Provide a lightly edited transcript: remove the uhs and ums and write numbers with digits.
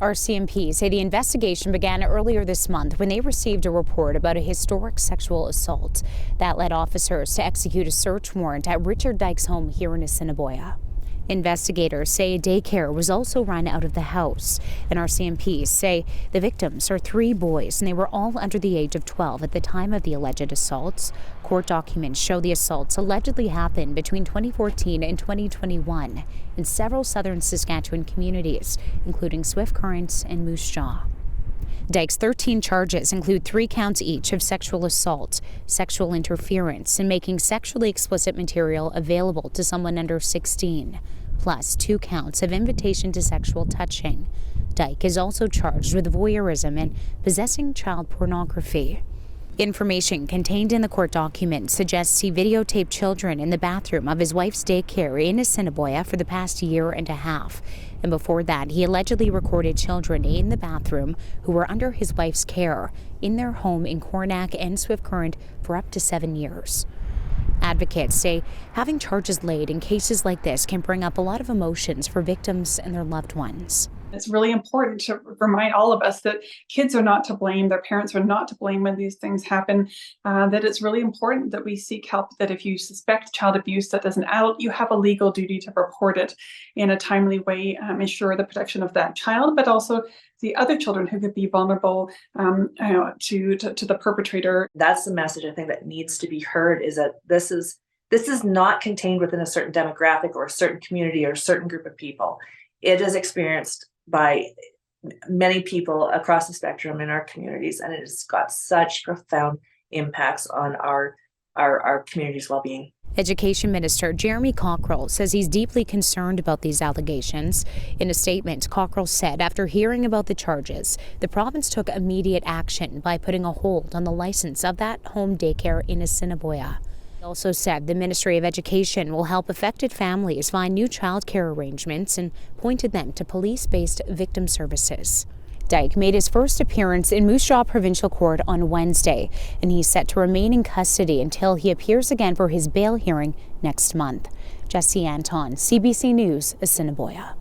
RCMP say the investigation began earlier this month when they received a report about a historic sexual assault. That led officers to execute a search warrant at Richard Dyke's home here in Assiniboia. Investigators say a daycare was also run out of the house, and RCMP say the victims are 3 boys and they were all under the age of 12 at the time of the alleged assaults. Court documents show the assaults allegedly happened between 2014 and 2021 in several southern Saskatchewan communities, including Swift Current and Moose Jaw. Dyke's 13 charges include 3 counts each of sexual assault, sexual interference, and making sexually explicit material available to someone under 16, plus 2 counts of invitation to sexual touching. Dyke is also charged with voyeurism and possessing child pornography. Information contained in the court document suggests he videotaped children in the bathroom of his wife's daycare in Assiniboia for the past year and a half. And before that, he allegedly recorded children in the bathroom who were under his wife's care in their home in Cornack and Swift Current for up to 7 years. Advocates say having charges laid in cases like this can bring up a lot of emotions for victims and their loved ones. It's really important to remind all of us that kids are not to blame, their parents are not to blame when these things happen, that it's really important that we seek help, that if you suspect child abuse that as an adult, you have a legal duty to report it in a timely way, ensure the protection of that child, but also the other children who could be vulnerable to the perpetrator. That's the message I think that needs to be heard, is that this is not contained within a certain demographic or a certain community or a certain group of people. It is experienced by many people across the spectrum in our communities, and it has got such profound impacts on our community's well-being. Education Minister Jeremy Cockrell says he's deeply concerned about these allegations. In a statement, Cockrell said after hearing about the charges, the province took immediate action by putting a hold on the license of that home daycare in Assiniboia. He also said the Ministry of Education will help affected families find new childcare arrangements and pointed them to police-based victim services. Dyke made his first appearance in Moose Jaw Provincial Court on Wednesday, and he's set to remain in custody until he appears again for his bail hearing next month. Jesse Anton, CBC News, Assiniboia.